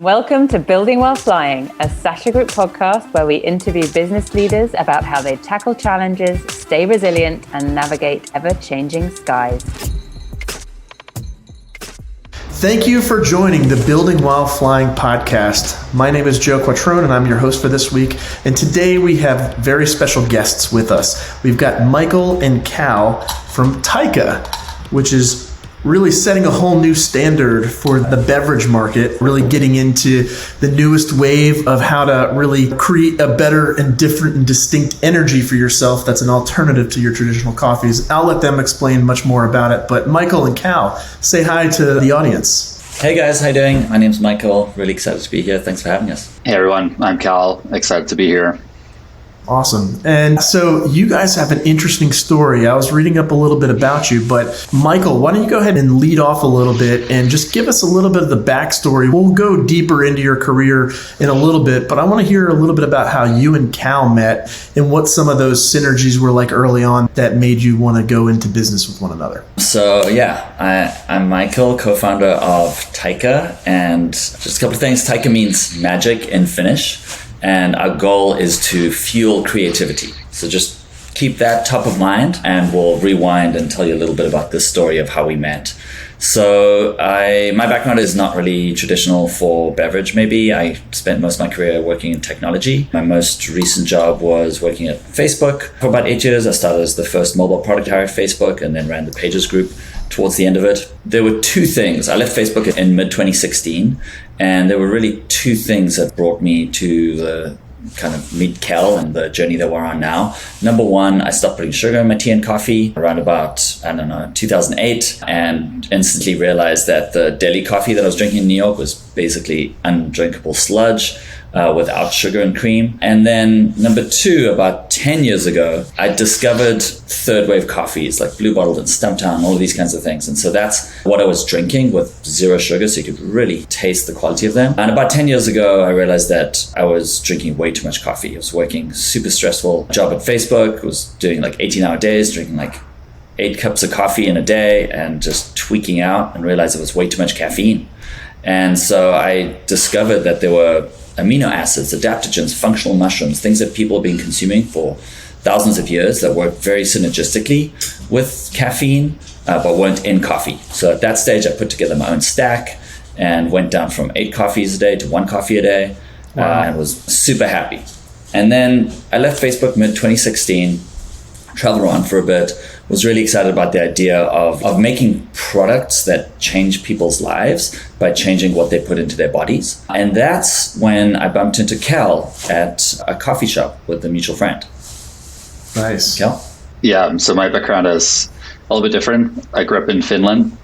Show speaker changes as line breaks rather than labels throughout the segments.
Welcome to Building While Flying, a Sasha Group podcast where we interview business leaders about how they tackle challenges, stay resilient, and navigate ever-changing skies.
Thank you for joining the Building While Flying podcast. My name is Joe Quattrone, and I'm your host for this week. And today we have very special guests with us. We've got Michael and Kal from Taika, which is really setting a whole new standard for the beverage market, really getting into the newest wave of how to really create a better and different and distinct energy for yourself that's an alternative to your traditional coffees. I'll let them explain much more about it, but Michael and Kal, say hi to the audience.
Hey guys, how you doing? My name's Michael. Really excited to be here. Thanks for having us.
Hey everyone, I'm Kal. Excited to be here.
Awesome. And so you guys have an interesting story. I was reading up a little bit about you, but Michael, why don't you go ahead and lead off a little bit and just give us a little bit of the backstory. We'll go deeper into your career in a little bit, but I want to hear a little bit about how you and Kal met and what some of those synergies were like early on that made you want to go into business with one another.
So I'm Michael, co-founder of Taika, and just a couple of things. Taika means magic in Finnish. And our goal is to fuel creativity. So just keep that top of mind, and we'll rewind and tell you a little bit about this story of how we met. So my background is not really traditional for beverage, maybe. I spent most of my career working in technology. My most recent job was working at Facebook for about 8 years. I started as the first mobile product hire at Facebook and then ran the Pages group towards the end of it. There were two things. I left Facebook in mid-2016, and there were really two things that brought me to the kind of meet Kal and the journey that we're on now. Number one, I stopped putting sugar in my tea and coffee around about, 2008, and instantly realized that the daily coffee that I was drinking in New York was basically undrinkable sludge without sugar and cream. And then number two, about 10 years ago, I discovered third wave coffees like Blue Bottle and Stumptown, all of these kinds of things. And so that's what I was drinking with zero sugar, so you could really taste the quality of them. And about 10 years ago, I realized that I was drinking way too much coffee. I was working super stressful job at Facebook, was doing like 18-hour days, drinking like 8 cups of coffee in a day and just tweaking out, and realized it was way too much caffeine. And so I discovered that there were amino acids, adaptogens, functional mushrooms, things that people have been consuming for thousands of years that work very synergistically with caffeine, but weren't in coffee. So at that stage, I put together my own stack and went down from 8 coffees a day to 1 coffee a day. Wow. And was super happy. And then I left Facebook mid-2016, traveled around for a bit, was really excited about the idea of making products that change people's lives by changing what they put into their bodies. And that's when I bumped into Kal at a coffee shop with a mutual friend.
Nice.
Kal?
Yeah, so my background is a little bit different. I grew up in Finland,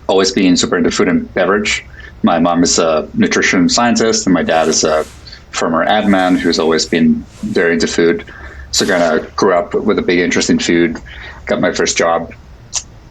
always being super into food and beverage. My mom is a nutrition scientist, and my dad is a former ad man who's always been very into food. So kind of grew up with a big interest in food. Got my first job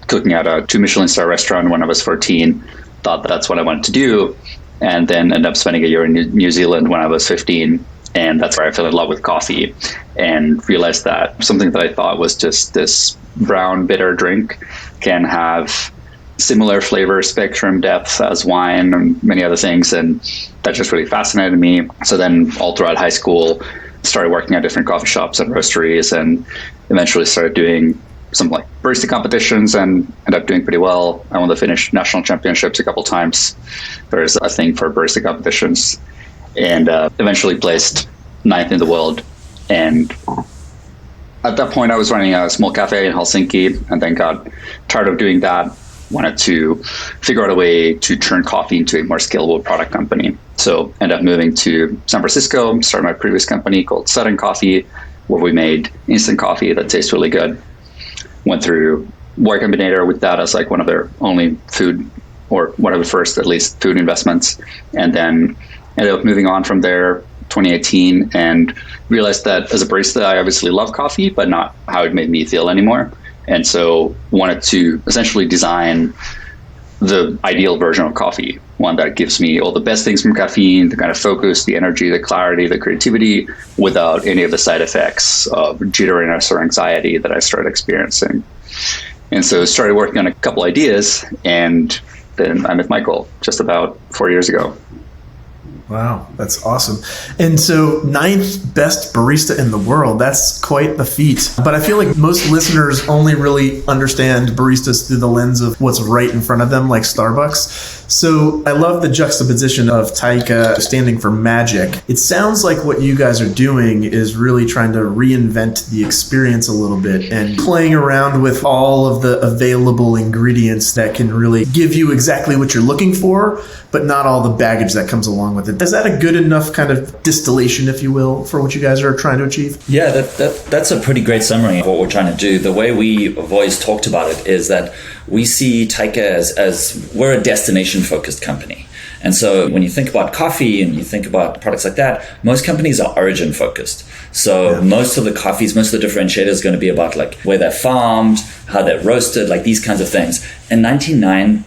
cooking at a 2 Michelin star restaurant when I was 14. Thought that's what I wanted to do. And then ended up spending a year in New Zealand when I was 15. And that's where I fell in love with coffee and realized that something that I thought was just this brown, bitter drink can have similar flavor spectrum depth as wine and many other things. And that just really fascinated me. So then all throughout high school, started working at different coffee shops and roasteries, and eventually started doing some like barista competitions and ended up doing pretty well. I won the Finnish national championships a couple times. There's a thing for barista competitions, and eventually placed 9th in the world. And at that point I was running a small cafe in Helsinki, and then got tired of doing that. Wanted to figure out a way to turn coffee into a more scalable product company. So ended up moving to San Francisco, started my previous company called Sudden Coffee, where we made instant coffee that tastes really good. Went through Y Combinator with that as like one of their only food, or one of the first at least food investments. And then ended up moving on from there 2018, and realized that as a barista, I obviously love coffee, but not how it made me feel anymore. And so wanted to essentially design the ideal version of coffee, one that gives me all the best things from caffeine, the kind of focus, the energy, the clarity, the creativity, without any of the side effects of jitteriness or anxiety that I started experiencing. And so started working on a couple ideas, and then I met Michael just about 4 years ago.
Wow, that's awesome. And so 9th best barista in the world, that's quite the feat. But I feel like most listeners only really understand baristas through the lens of what's right in front of them, like Starbucks. So I love the juxtaposition of Taika standing for magic. It sounds like what you guys are doing is really trying to reinvent the experience a little bit and playing around with all of the available ingredients that can really give you exactly what you're looking for, but not all the baggage that comes along with it. Is that a good enough kind of distillation, if you will, for what you guys are trying to achieve?
Yeah, that's a pretty great summary of what we're trying to do. The way we have always talked about it is that we see Taika as we're a destination-focused company. And so when you think about coffee and you think about products like that, most companies are origin-focused. So most of the coffees, most of the differentiators is going to be about like where they're farmed, how they're roasted, like these kinds of things. And 99%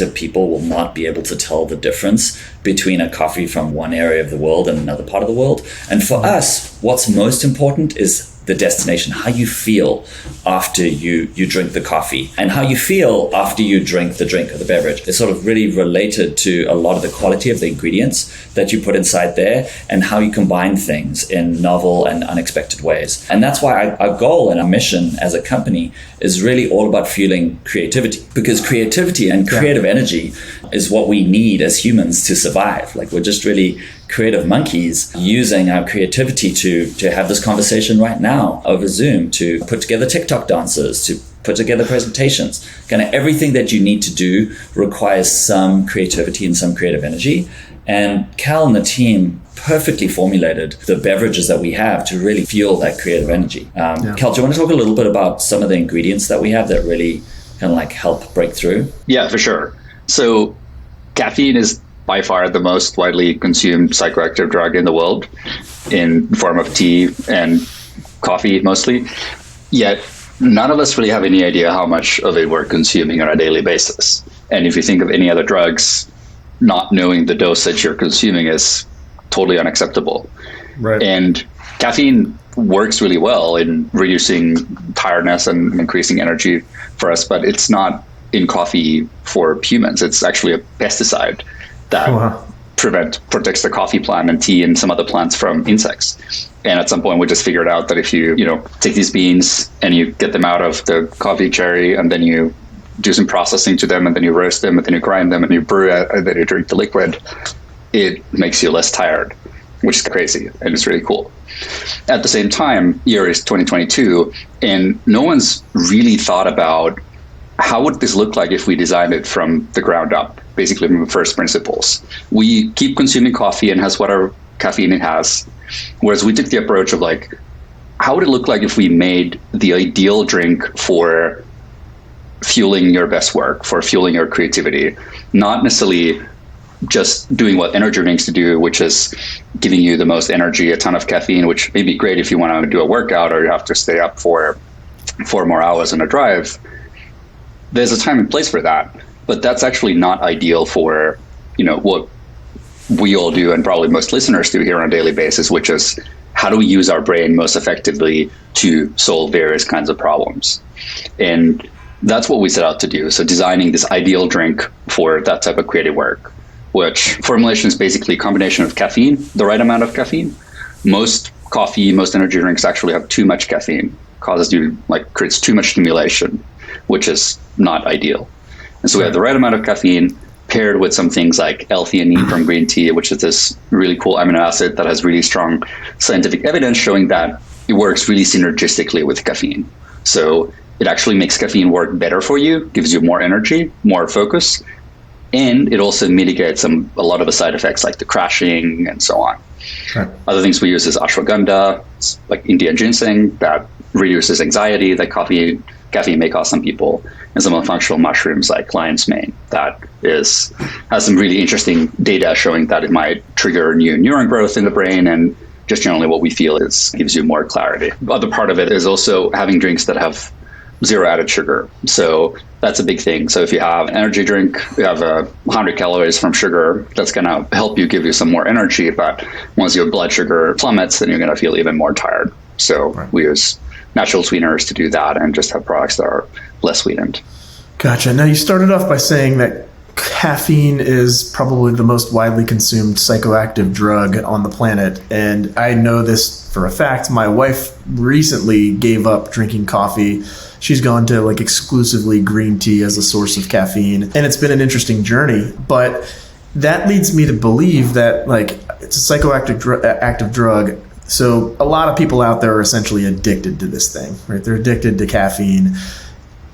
of people will not be able to tell the difference between a coffee from one area of the world and another part of the world. And for us, what's most important is the destination, how you feel after you drink the coffee and how you feel after you drink the drink or the beverage. It's sort of really related to a lot of the quality of the ingredients that you put inside there and how you combine things in novel and unexpected ways. And that's why our goal and our mission as a company is really all about fueling creativity, because creativity and creative energy is what we need as humans to survive. Like we're just really creative monkeys using our creativity to have this conversation right now over Zoom, to put together TikTok dances, to put together presentations. Kind of everything that you need to do requires some creativity and some creative energy. And Kal and the team perfectly formulated the beverages that we have to really fuel that creative energy. Kal, do you want to talk a little bit about some of the ingredients that we have that really kind of like help break through?
Yeah, for sure. So caffeine is by far the most widely consumed psychoactive drug in the world in form of tea and coffee mostly. Yet none of us really have any idea how much of it we're consuming on a daily basis. And if you think of any other drugs, not knowing the dosage you're consuming is totally unacceptable.
Right.
And caffeine works really well in reducing tiredness and increasing energy for us, but it's not in coffee for humans. It's actually a pesticide that protects the coffee plant and tea and some other plants from insects. And at some point we just figured out that if you take these beans and you get them out of the coffee cherry and then you do some processing to them and then you roast them and then you grind them and you brew it and then you drink the liquid, it makes you less tired, which is crazy and it's really cool. At the same time, year is 2022, and no one's really thought about how would this look like if we designed it from the ground up, basically from first principles. We keep consuming coffee and has whatever caffeine it has, whereas we took the approach of like, how would it look like if we made the ideal drink for fueling your best work, for fueling your creativity, not necessarily just doing what energy drinks to do, which is giving you the most energy, a ton of caffeine, which may be great if you want to do a workout or you have to stay up for 4 more hours on a drive. There's a time and place for that, but that's actually not ideal for, what we all do and probably most listeners do here on a daily basis, which is how do we use our brain most effectively to solve various kinds of problems? And that's what we set out to do. So designing this ideal drink for that type of creative work, which formulation is basically a combination of caffeine, the right amount of caffeine. Most coffee, most energy drinks actually have too much caffeine, creates too much stimulation, which is not ideal. And so we have the right amount of caffeine paired with some things like L-theanine from green tea, which is this really cool amino acid that has really strong scientific evidence showing that it works really synergistically with caffeine. So it actually makes caffeine work better for you, gives you more energy, more focus, and it also mitigates a lot of the side effects like the crashing and so on. Right. Other things we use is ashwagandha, like Indian ginseng, that reduces anxiety that caffeine may cause some people, and some of the functional mushrooms like lion's mane that has some really interesting data showing that it might trigger new neuron growth in the brain, and just generally what we feel is gives you more clarity. The other part of it is also having drinks that have zero added sugar. So that's a big thing. So if you have an energy drink, you have 100 calories from sugar, that's going to help you, give you some more energy. But once your blood sugar plummets, then you're going to feel even more tired. So we use natural sweeteners to do that and just have products that are less sweetened.
Gotcha. Now you started off by saying that caffeine is probably the most widely consumed psychoactive drug on the planet. And I know this for a fact. My wife recently gave up drinking coffee. She's gone to like exclusively green tea as a source of caffeine. And it's been an interesting journey. But that leads me to believe that like it's a psychoactive active drug. So a lot of people out there are essentially addicted to this thing, right? They're addicted to caffeine.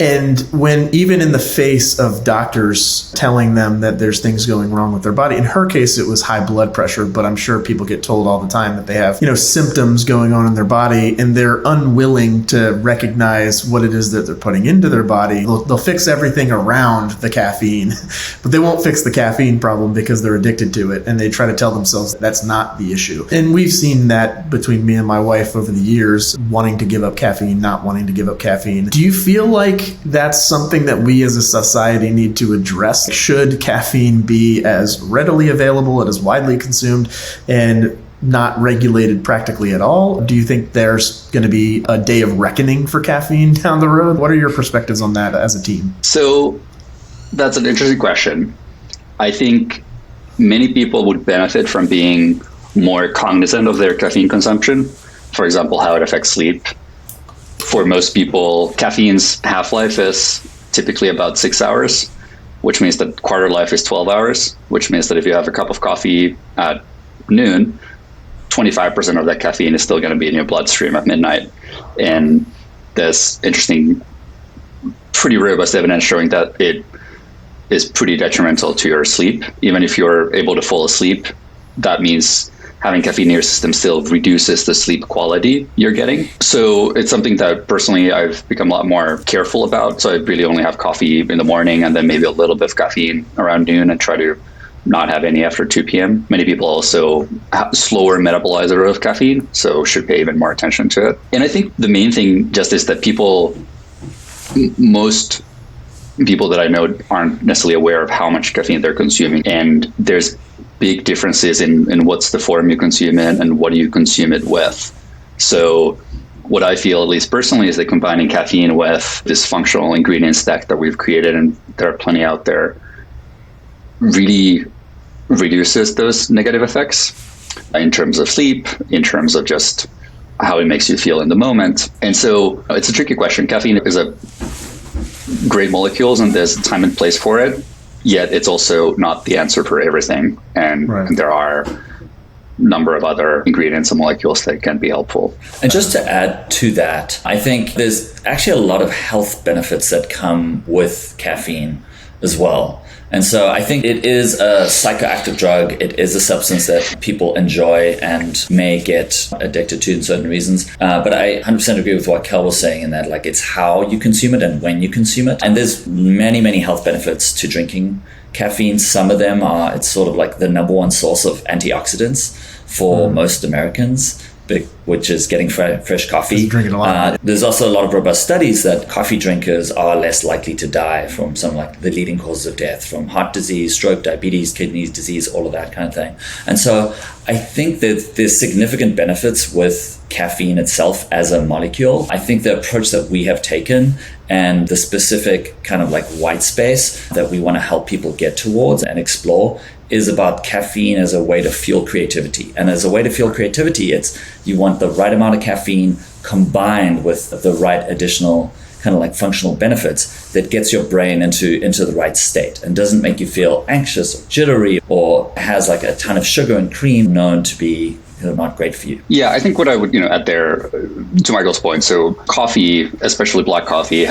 And when even in the face of doctors telling them that there's things going wrong with their body, in her case, it was high blood pressure, but I'm sure people get told all the time that they have, symptoms going on in their body and they're unwilling to recognize what it is that they're putting into their body. They'll fix everything around the caffeine, but they won't fix the caffeine problem because they're addicted to it. And they try to tell themselves that's not the issue. And we've seen that between me and my wife over the years, wanting to give up caffeine, not wanting to give up caffeine. Do you feel like that's something that we as a society need to address? Should caffeine be as readily available and as widely consumed and not regulated practically at all? Do you think there's going to be a day of reckoning for caffeine down the road? What are your perspectives on that as a team?
So that's an interesting question. I think many people would benefit from being more cognizant of their caffeine consumption. For example, how it affects sleep. For most people, caffeine's half-life is typically about 6 hours, which means that quarter life is 12 hours, which means that if you have a cup of coffee at noon, 25% of that caffeine is still going to be in your bloodstream at midnight. And there's interesting, pretty robust evidence showing that it is pretty detrimental to your sleep. Even if you're able to fall asleep, that means having caffeine in your system still reduces the sleep quality you're getting. So it's something that personally I've become a lot more careful about. So I really only have coffee in the morning and then maybe a little bit of caffeine around noon and try to not have any after 2 p.m. Many people also have slower metabolizer of caffeine, so should pay even more attention to it. And I think the main thing just is that most people that I know aren't necessarily aware of how much caffeine they're consuming. And there's big differences in what's the form you consume in and what do you consume it with. So what I feel, at least personally, is that combining caffeine with this functional ingredient stack that we've created, and there are plenty out there, really reduces those negative effects in terms of sleep, in terms of just how it makes you feel in the moment. And so it's a tricky question. Caffeine is a great molecules and there's a time and place for it. Yet it's also not the answer for everything. And there are a number of other ingredients and molecules that can be helpful.
And just to add to that, I think there's actually a lot of health benefits that come with caffeine as well. And so I think it is a psychoactive drug. It is a substance that people enjoy and may get addicted to in certain reasons. But I 100% agree with what Kel was saying in that, like, it's how you consume it and when you consume it. And there's many, many health benefits to drinking caffeine. Some of them are, it's sort of like the number one source of antioxidants for most Americans, which is getting fresh coffee.
Drinking a lot.
There's also a lot of robust studies that coffee drinkers are less likely to die from some like the leading causes of death, from heart disease, stroke, diabetes, kidney disease, all of that kind of thing. And so I think that there's significant benefits with caffeine itself as a molecule. I think the approach that we have taken and the specific kind of like white space that we want to help people get towards and explore is about caffeine as a way to fuel creativity. And as a way to fuel creativity, it's you want the right amount of caffeine combined with the right additional kind of like functional benefits that gets your brain into the right state and doesn't make you feel anxious or jittery or has like a ton of sugar and cream known to be not great for you.
Yeah, I think what I would add there to Michael's point. So coffee, especially black coffee,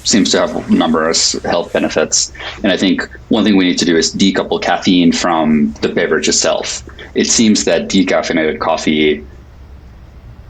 seems to have numerous health benefits. And I think one thing we need to do is decouple caffeine from the beverage itself. It seems that decaffeinated coffee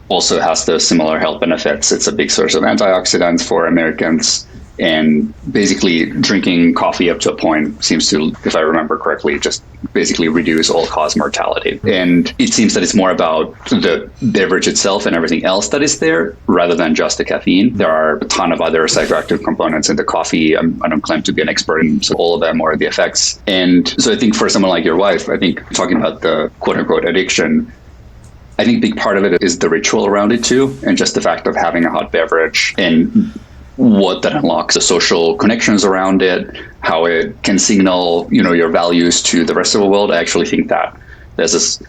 also has those similar health benefits. It's a big source of antioxidants for Americans. And basically drinking coffee up to a point seems to, if I remember correctly, just basically reduce all-cause mortality. And it seems that it's more about the beverage itself and everything else that is there rather than just the caffeine. There are a ton of other psychoactive components in the coffee. I don't claim to be an expert in all of them or the effects. And so I think for someone like your wife, I think talking about the quote-unquote addiction, I think a big part of it is the ritual around it too, and just the fact of having a hot beverage and what that unlocks, the social connections around it, how it can signal, your values to the rest of the world. I actually think that there's this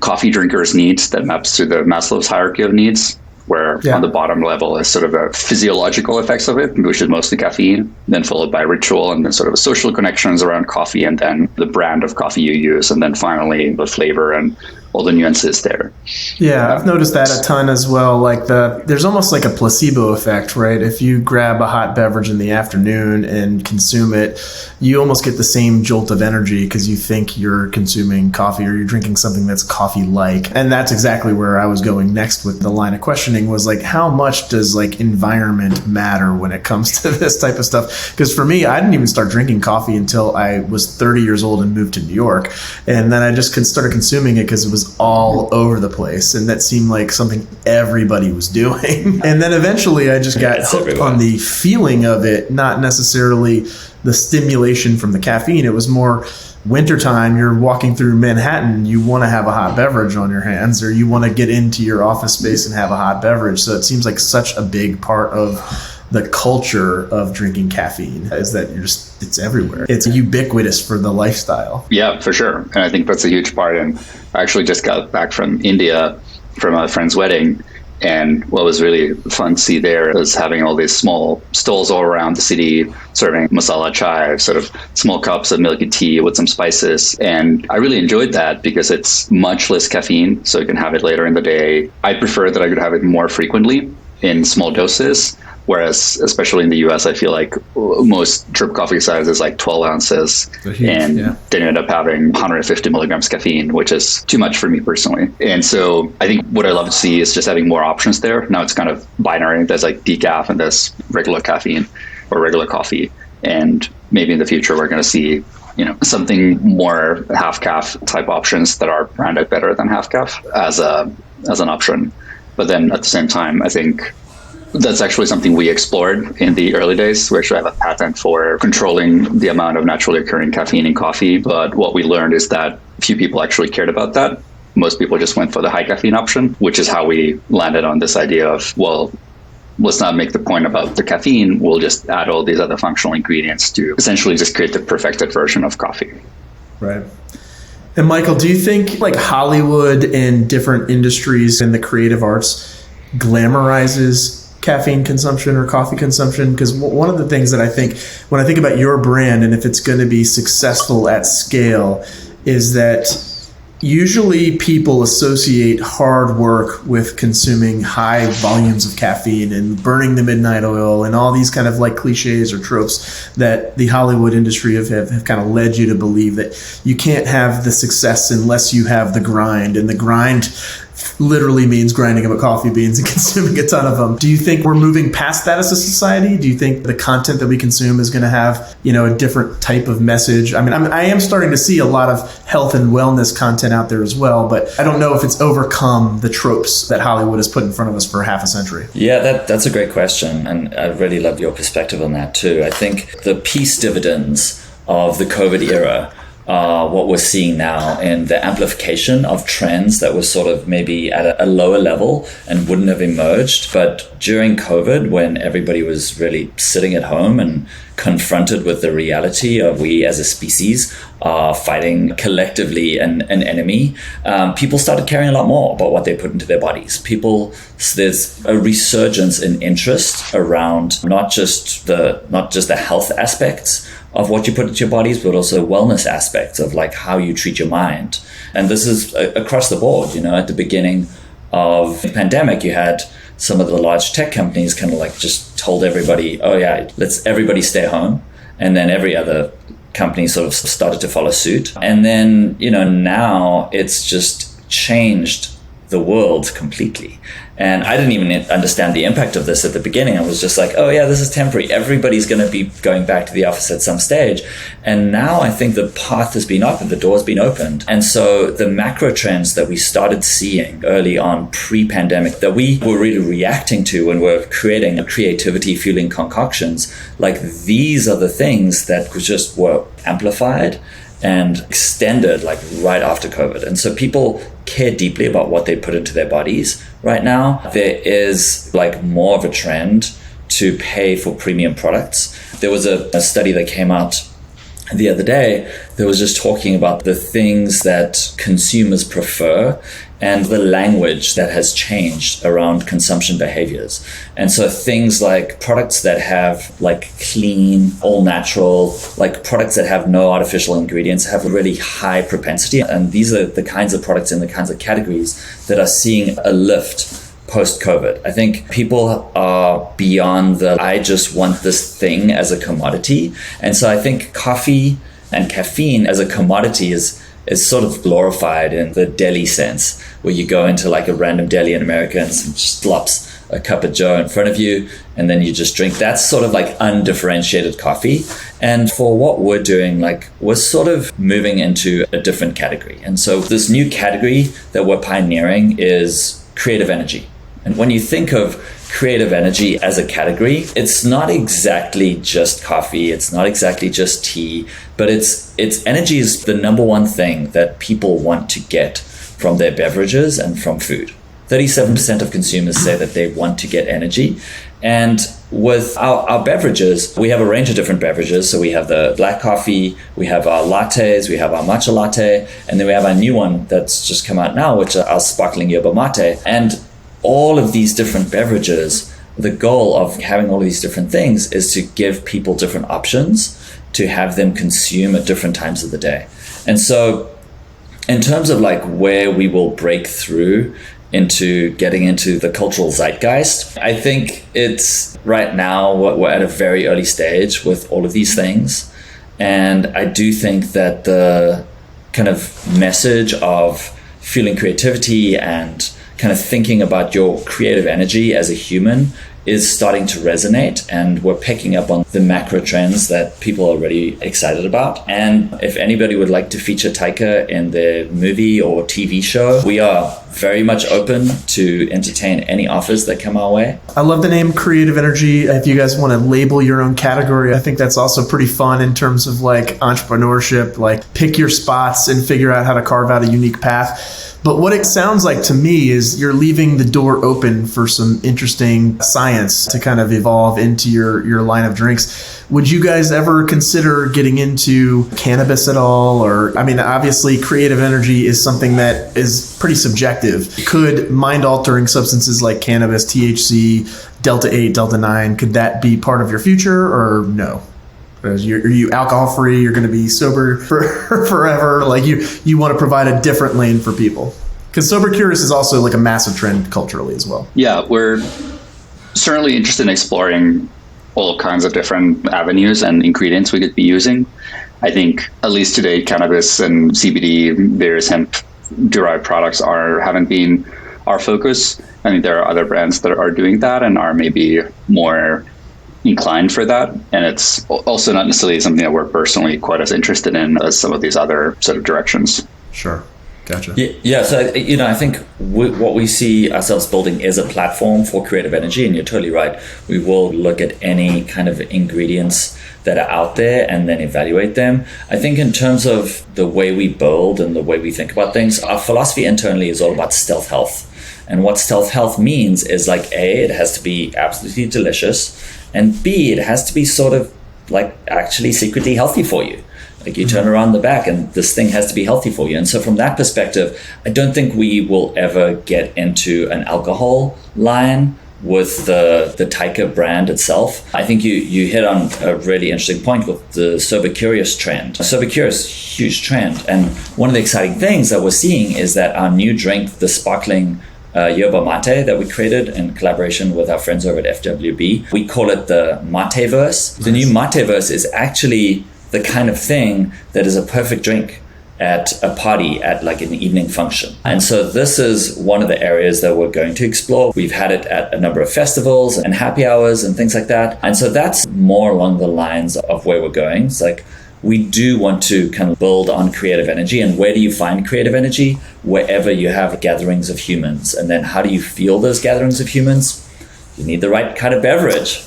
coffee drinkers' needs that maps to the Maslow's hierarchy of needs, where on the bottom level is sort of the physiological effects of it, which is mostly caffeine, then followed by ritual, and then sort of social connections around coffee, and then the brand of coffee you use, and then finally the flavor and all the nuances there.
Yeah, I've noticed that a ton as well. Like there's almost like a placebo effect, right? If you grab a hot beverage in the afternoon and consume it, you almost get the same jolt of energy because you think you're consuming coffee or you're drinking something that's coffee-like. And that's exactly where I was going next with the line of questioning was like, how much does like environment matter when it comes to this type of stuff? Because for me, I didn't even start drinking coffee until I was 30 years old and moved to New York. And then I just started consuming it because it was all over the place, and that seemed like something everybody was doing. And then eventually I just got hooked on the feeling of it, not necessarily the stimulation from the caffeine. It was more wintertime, you're walking through Manhattan, you want to have a hot beverage on your hands, or you want to get into your office space and have a hot beverage. So it seems like such a big part of the culture of drinking caffeine is that it's everywhere. It's ubiquitous for the lifestyle.
Yeah, for sure. And I think that's a huge part. And I actually just got back from India from a friend's wedding. And what was really fun to see there was having all these small stalls all around the city serving masala chai, sort of small cups of milky tea with some spices. And I really enjoyed that because it's much less caffeine, so you can have it later in the day. I prefer that I could have it more frequently in small doses. Whereas, especially in the US, I feel like most drip coffee size is like 12 ounces. Then you end up having 150 milligrams caffeine, which is too much for me personally. And so I think what I love to see is just having more options there. Now it's kind of binary. There's like decaf and there's regular caffeine or regular coffee. And maybe in the future, we're going to see something more half calf type options that are branded better than half calf as an option. But then at the same time, I think that's actually something we explored in the early days. We actually have a patent for controlling the amount of naturally occurring caffeine in coffee. But what we learned is that few people actually cared about that. Most people just went for the high caffeine option, which is how we landed on this idea of, well, let's not make the point about the caffeine. We'll just add all these other functional ingredients to essentially just create the perfected version of coffee.
Right. And Michael, do you think like Hollywood and different industries in the creative arts glamorizes caffeine consumption or coffee consumption? Because one of the things that I think when I think about your brand and if it's going to be successful at scale is that usually people associate hard work with consuming high volumes of caffeine and burning the midnight oil and all these kind of like cliches or tropes that the Hollywood industry have kind of led you to believe that you can't have the success unless you have the grind, and the grind literally means grinding up coffee beans and consuming a ton of them. Do you think we're moving past that as a society? Do you think the content that we consume is going to have, a different type of message? I am starting to see a lot of health and wellness content out there as well, but I don't know if it's overcome the tropes that Hollywood has put in front of us for half a century.
Yeah, that's a great question. And I really love your perspective on that too. I think the peace dividends of the COVID era what we're seeing now in the amplification of trends that were sort of maybe at a lower level and wouldn't have emerged. But during COVID, when everybody was really sitting at home and confronted with the reality of we as a species are fighting collectively an enemy, people started caring a lot more about what they put into their bodies. There's a resurgence in interest around not just the health aspects of what you put into your bodies, but also wellness aspects of like how you treat your mind. And this is across the board. At the beginning of the pandemic, you had some of the large tech companies kind of like just told everybody, oh yeah, let's everybody stay home. And then every other company sort of started to follow suit. And then, now it's just changed the world completely. And I didn't even understand the impact of this at the beginning. I was just like, oh yeah, this is temporary. Everybody's going to be going back to the office at some stage. And now I think the path has been opened, the door's been opened. And so the macro trends that we started seeing early on pre-pandemic that we were really reacting to when we're creating creativity fueling concoctions, like these are the things that just were amplified and extended like right after COVID. And so people care deeply about what they put into their bodies right now. There is like more of a trend to pay for premium products. There was a study that came out the other day that was just talking about the things that consumers prefer and the language that has changed around consumption behaviors. And so things like products that have like clean, all natural, like products that have no artificial ingredients have a really high propensity. And these are the kinds of products and the kinds of categories that are seeing a lift post-COVID. I think people are beyond the, I just want this thing as a commodity. And so I think coffee and caffeine as a commodity is sort of glorified in the deli sense, where you go into like a random deli in America and someone just slops a cup of Joe in front of you and then you just drink. That's sort of like undifferentiated coffee. And for what we're doing, like we're sort of moving into a different category. And so this new category that we're pioneering is creative energy. And when you think of creative energy as a category, it's not exactly just coffee, it's not exactly just tea, but it's energy is the number one thing that people want to get from their beverages and from food. 37% of consumers say that they want to get energy. And with our beverages, we have a range of different beverages. So we have the black coffee, we have our lattes, we have our matcha latte, and then we have our new one that's just come out now, which are our sparkling yerba mate. And all of these different beverages, the goal of having all of these different things is to give people different options to have them consume at different times of the day. And so in terms of like where we will break through into getting into the cultural zeitgeist, I think it's right now we're at a very early stage with all of these things. And I do think that the kind of message of fueling creativity and kind of thinking about your creative energy as a human is starting to resonate, and we're picking up on the macro trends that people are already excited about. And if anybody would like to feature Taika in their movie or TV show, we are very much open to entertain any offers that come our way.
I love the name Creative Energy. If you guys want to label your own category, I think that's also pretty fun in terms of like entrepreneurship, like pick your spots and figure out how to carve out a unique path. But what it sounds like to me is you're leaving the door open for some interesting science to kind of evolve into your line of drinks. Would you guys ever consider getting into cannabis at all? Or, I mean, obviously creative energy is something that is pretty subjective. Could mind-altering substances like cannabis, THC, Delta 8, Delta 9, could that be part of your future or no? Are you alcohol free? You're going to be sober for forever? Like you want to provide a different lane for people? Because sober curious is also like a massive trend culturally as well.
Yeah, we're certainly interested in exploring all kinds of different avenues and ingredients we could be using. I think at least today, cannabis and CBD, various hemp-derived products haven't been our focus. I think there are other brands that are doing that and are maybe more inclined for that. And it's also not necessarily something that we're personally quite as interested in as some of these other sort of directions.
Sure. Gotcha.
Yeah. So, I think what we see ourselves building is a platform for creative energy. And you're totally right. We will look at any kind of ingredients that are out there and then evaluate them. I think in terms of the way we build and the way we think about things, our philosophy internally is all about stealth health. And what stealth health means is like, A, it has to be absolutely delicious. And B, it has to be sort of like actually secretly healthy for you. Like you turn around the back and this thing has to be healthy for you. And so from that perspective, I don't think we will ever get into an alcohol line with the Taika brand itself. I think you hit on a really interesting point with the sober curious trend. Sober curious, huge trend. And one of the exciting things that we're seeing is that our new drink, the sparkling yerba mate that we created in collaboration with our friends over at FWB. We call it the Mateverse. The new Mateverse is actually the kind of thing that is a perfect drink at a party, at like an evening function. And so this is one of the areas that we're going to explore. We've had it at a number of festivals and happy hours and things like that. And so that's more along the lines of where we're going. It's like, we do want to kind of build on creative energy. And where do you find creative energy? Wherever you have gatherings of humans. And then how do you feel those gatherings of humans? You need the right kind of beverage.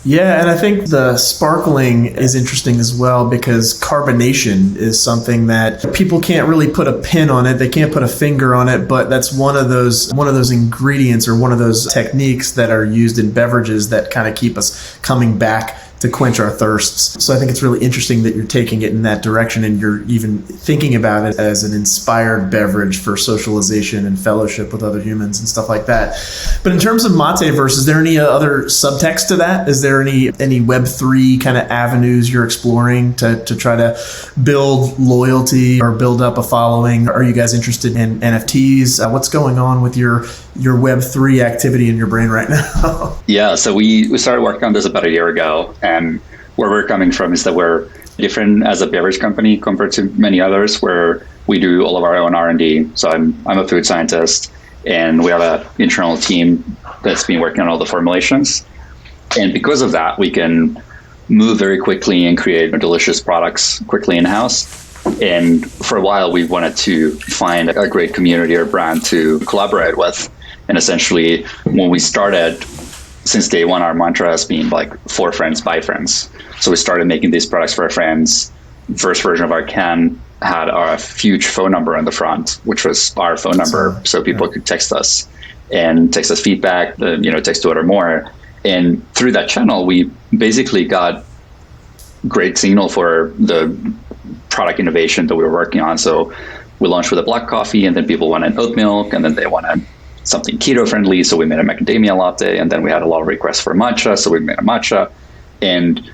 Yeah, and I think the sparkling is interesting as well because carbonation is something that people can't really put a pin on it. They can't put a finger on it, but that's one of those ingredients or one of those techniques that are used in beverages that kind of keep us coming back to quench our thirsts. So I think it's really interesting that you're taking it in that direction and you're even thinking about it as an inspired beverage for socialization and fellowship with other humans and stuff like that. But in terms of Mateverse, is there any other subtext to that? Is there any Web3 kind of avenues you're exploring to try to build loyalty or build up a following? Are you guys interested in NFTs? What's going on with your Web3 activity in your brain right now?
Yeah, so we started working on this about a year ago. And where we're coming from is that we're different as a beverage company compared to many others where we do all of our own R&D. So I'm a food scientist and we have an internal team that's been working on all the formulations. And because of that, we can move very quickly and create delicious products quickly in-house. And for a while, we wanted to find a great community or brand to collaborate with. And essentially, when we started, since day one, our mantra has been like for friends, by friends. So we started making these products for our friends. First version of our can had a huge phone number on the front, which was our phone number. So people could text us and text us feedback, text to it or more. And through that channel, we basically got great signal for the product innovation that we were working on. So we launched with a black coffee and then people wanted oat milk and then they wanted something keto friendly. So we made a macadamia latte and then we had a lot of requests for matcha. So we made a matcha and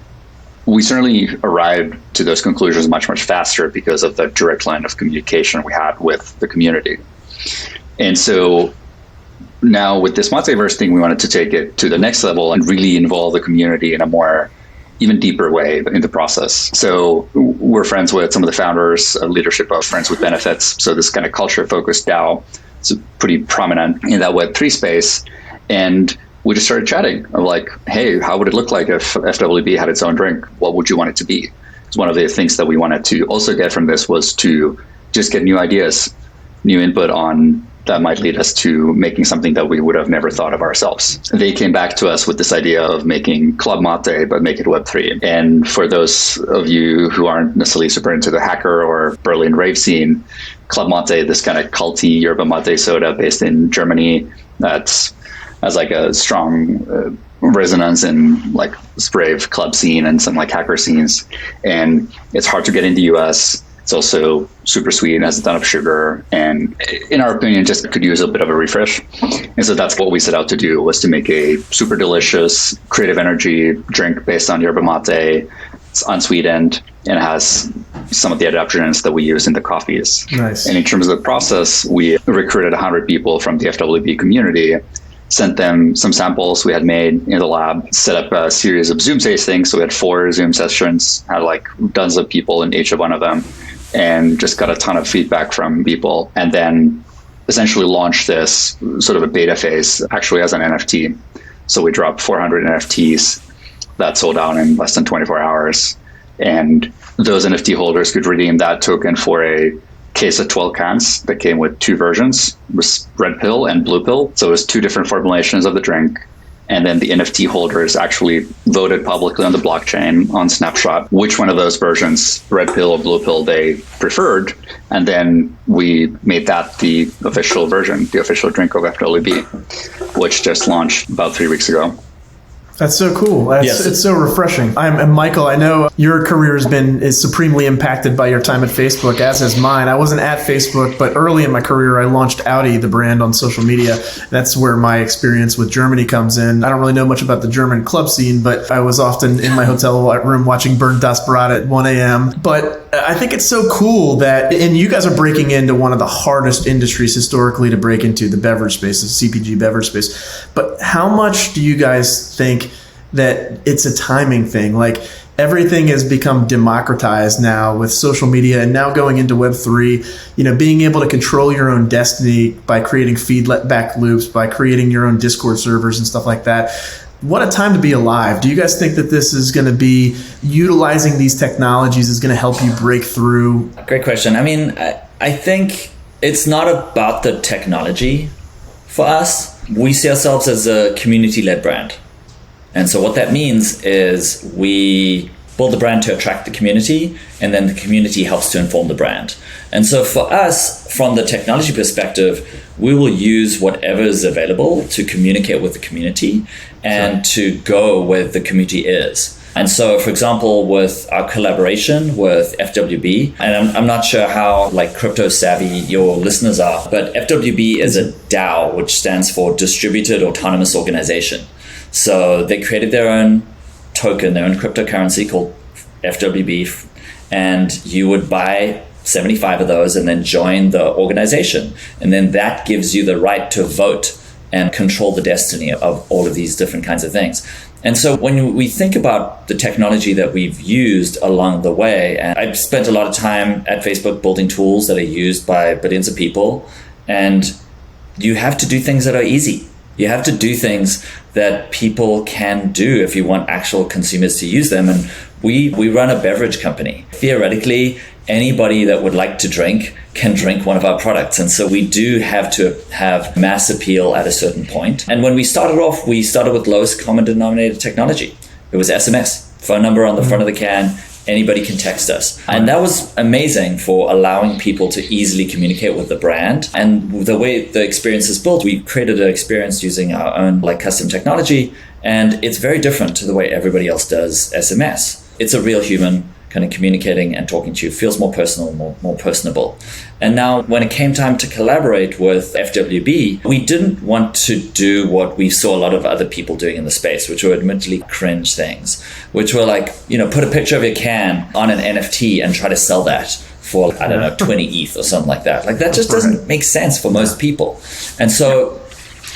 we certainly arrived to those conclusions much, much faster because of the direct line of communication we had with the community. And so now with this Mateverse thing, we wanted to take it to the next level and really involve the community in a more even deeper way in the process. So we're friends with some of the founders, leadership of Friends with Benefits. So this kind of culture focused DAO is pretty prominent in that Web3 space. And we just started chatting of like, hey, how would it look like if FWB had its own drink? What would you want it to be? It's one of the things that we wanted to also get from this was to just get new ideas, new input on that might lead us to making something that we would have never thought of ourselves. They came back to us with this idea of making Club Mate, but make it Web3. And for those of you who aren't necessarily super into the hacker or Berlin rave scene, Club Mate, this kind of culty yerba mate soda based in Germany that's has like a strong resonance in like rave club scene and some like hacker scenes. And it's hard to get in the US. It's also super sweet and has a ton of sugar. And in our opinion, just could use a bit of a refresh. And so that's what we set out to do, was to make a super delicious creative energy drink based on yerba mate. It's unsweetened and it has some of the adaptogens that we use in the coffees.
Nice.
And in terms of the process, we recruited 100 people from the FWB community, sent them some samples we had made in the lab, set up a series of Zoom tastings. So we had 4 Zoom sessions, had like dozens of people in each of one of them, and just got a ton of feedback from people. And then essentially launched this sort of a beta phase actually as an NFT. So we dropped 400 NFTs that sold out in less than 24 hours. And those NFT holders could redeem that token for a case of 12 cans that came with 2 versions. It was red pill and blue pill. So it was 2 different formulations of the drink. And then the NFT holders actually voted publicly on the blockchain on Snapshot which one of those versions, red pill or blue pill, they preferred. And then we made that the official version, the official drink of FWB, which just launched about 3 weeks ago.
That's so cool. It's so refreshing. And Michael, I know your career is supremely impacted by your time at Facebook, as has mine. I wasn't at Facebook, but early in my career, I launched Audi, the brand, on social media. That's where my experience with Germany comes in. I don't really know much about the German club scene, but I was often in my hotel room watching Bernd Das Brat at 1 a.m. But I think it's so cool that, and you guys are breaking into one of the hardest industries historically to break into, the beverage space, the CPG beverage space. But how much do you guys think that it's a timing thing? Like, everything has become democratized now with social media and now going into Web3, being able to control your own destiny by creating feedback loops, by creating your own Discord servers and stuff like that. What a time to be alive. Do you guys think that this is going to be utilizing these technologies is going to help you break through?
Great question. I mean, I think it's not about the technology for us. We see ourselves as a community-led brand. And so what that means is we build the brand to attract the community, and then the community helps to inform the brand. And so for us, from the technology perspective, we will use whatever is available to communicate with the community and to go where the community is. And so, for example, with our collaboration with FWB, and I'm not sure how like crypto savvy your listeners are, but FWB is a DAO, which stands for Distributed Autonomous Organization. So they created their own token, their own cryptocurrency called FWB, and you would buy 75 of those and then join the organization. And then that gives you the right to vote and control the destiny of all of these different kinds of things. And so when we think about the technology that we've used along the way, and I've spent a lot of time at Facebook building tools that are used by billions of people, and you have to do things that are easy. You have to do things that people can do if you want actual consumers to use them. And we run a beverage company. Theoretically, anybody that would like to drink can drink one of our products. And so we do have to have mass appeal at a certain point. And when we started off, we started with lowest common denominator technology. It was SMS, phone number on the front of the can. Anybody can text us. And that was amazing for allowing people to easily communicate with the brand. And the way the experience is built, we created an experience using our own like custom technology. And it's very different to the way everybody else does SMS. It's a real human kind of communicating and talking to you. It feels more personal, more personable. And now when it came time to collaborate with FWB, we didn't want to do what we saw a lot of other people doing in the space, which were admittedly cringe things, which were like, put a picture of your can on an NFT and try to sell that for, 20 ETH or something like that. Like that just doesn't make sense for most people. And so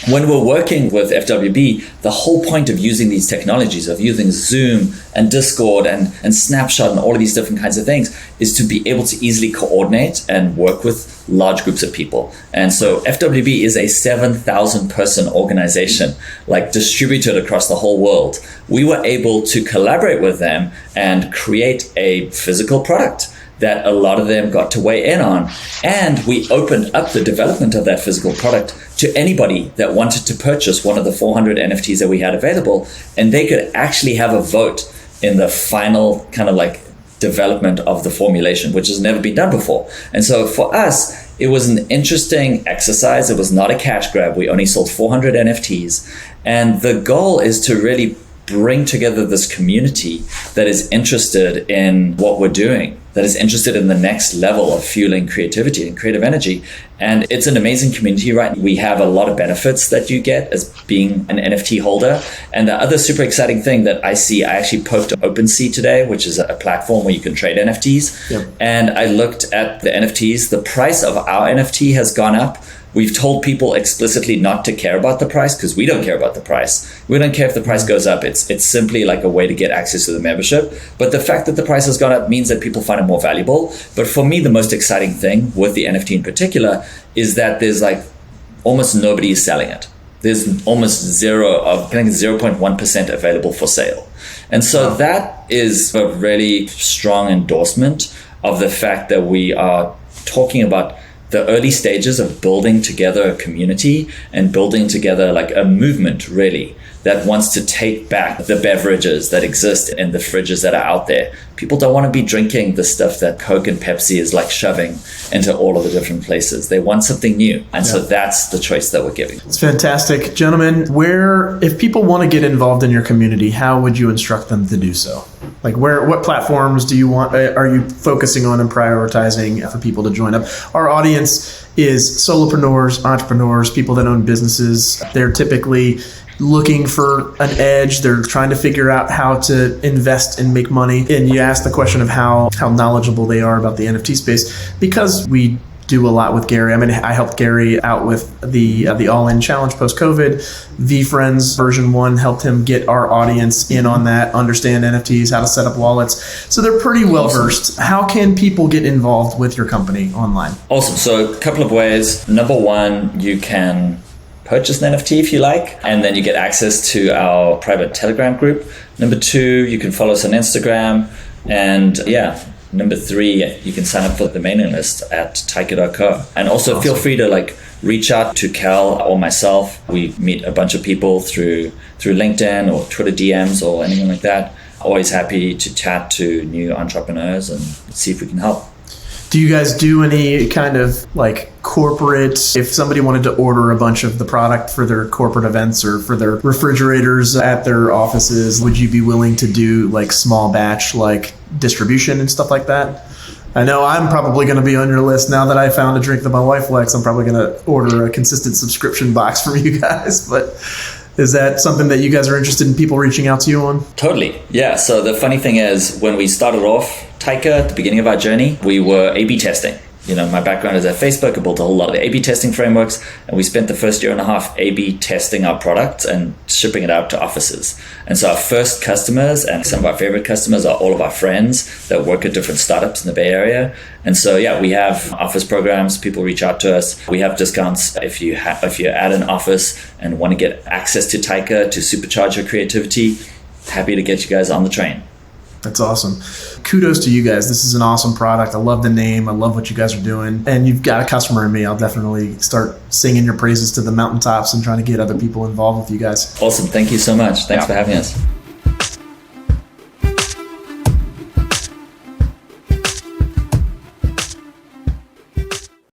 when we're working with FWB, the whole point of using these technologies, of using Zoom and Discord and Snapshot and all of these different kinds of things, is to be able to easily coordinate and work with large groups of people. And so FWB is a 7,000 person organization, like distributed across the whole world. We were able to collaborate with them and create a physical product that a lot of them got to weigh in on. And we opened up the development of that physical product to anybody that wanted to purchase one of the 400 NFTs that we had available. And they could actually have a vote in the final kind of like development of the formulation, which has never been done before. And so for us, it was an interesting exercise. It was not a cash grab. We only sold 400 NFTs. And the goal is to really bring together this community that is interested in what we're doing, that is interested in the next level of fueling creativity and creative energy. And it's an amazing community, right? We have a lot of benefits that you get as being an NFT holder. And the other super exciting thing that I actually poked OpenSea today, which is a platform where you can trade NFTs. Yep. And I looked at the NFTs. The price of our NFT has gone up. We've told people explicitly not to care about the price because we don't care about the price. We don't care if the price goes up. It's simply like a way to get access to the membership. But the fact that the price has gone up means that people find it more valuable. But for me, the most exciting thing with the NFT in particular is that there's like almost nobody is selling it. There's almost zero of, I think 0.1% available for sale. And so that is a really strong endorsement of the fact that we are talking about the early stages of building together a community and building together like a movement really that wants to take back the beverages that exist in the fridges that are out there. People don't want to be drinking the stuff that Coke and Pepsi is like shoving into all of the different places. They want something new. And so that's the choice that we're giving.
It's fantastic. Gentlemen, if people want to get involved in your community, how would you instruct them to do so? Like what platforms are you focusing on and prioritizing for people to join up? Our audience is solopreneurs, entrepreneurs, people that own businesses. They're typically looking for an edge. They're trying to figure out how to invest and make money. And you asked the question of how knowledgeable they are about the NFT space, because we do a lot with Gary. I mean, I helped Gary out with the All-In Challenge post-COVID. VFriends version 1 helped him get our audience in on that, understand NFTs, how to set up wallets. So they're pretty well versed. How can people get involved with your company online?
Awesome. So a couple of ways. Number one, you can purchase an NFT if you like, and then you get access to our private Telegram group. Number two, you can follow us on Instagram. And Number 3, you can sign up for the mailing list at taika.co. And also feel free to reach out to Kal or myself. We meet a bunch of people through LinkedIn or Twitter DMs or anything like that. Always happy to chat to new entrepreneurs and see if we can help.
Do you guys do any kind of corporate, if somebody wanted to order a bunch of the product for their corporate events or for their refrigerators at their offices, would you be willing to do small batch distribution and stuff like that? I know I'm probably going to be on your list now that I found a drink that my wife likes. I'm probably going to order a consistent subscription box from you guys, but is that something that you guys are interested in people reaching out to you on?
Totally. Yeah. So the funny thing is, when we started off Taika at the beginning of our journey, we were A/B testing. My background is at Facebook. I built a whole lot of A/B testing frameworks, and we spent the first year and a half A/B testing our products and shipping it out to offices. And so our first customers and some of our favorite customers are all of our friends that work at different startups in the Bay Area. And so, we have office programs. People reach out to us. We have discounts if you're at an office and want to get access to Taika to supercharge your creativity. Happy to get you guys on the train.
That's awesome. Kudos to you guys. This is an awesome product. I love the name. I love what you guys are doing. And you've got a customer in me. I'll definitely start singing your praises to the mountaintops and trying to get other people involved with you guys.
Awesome. Thank you so much. Thanks for having us.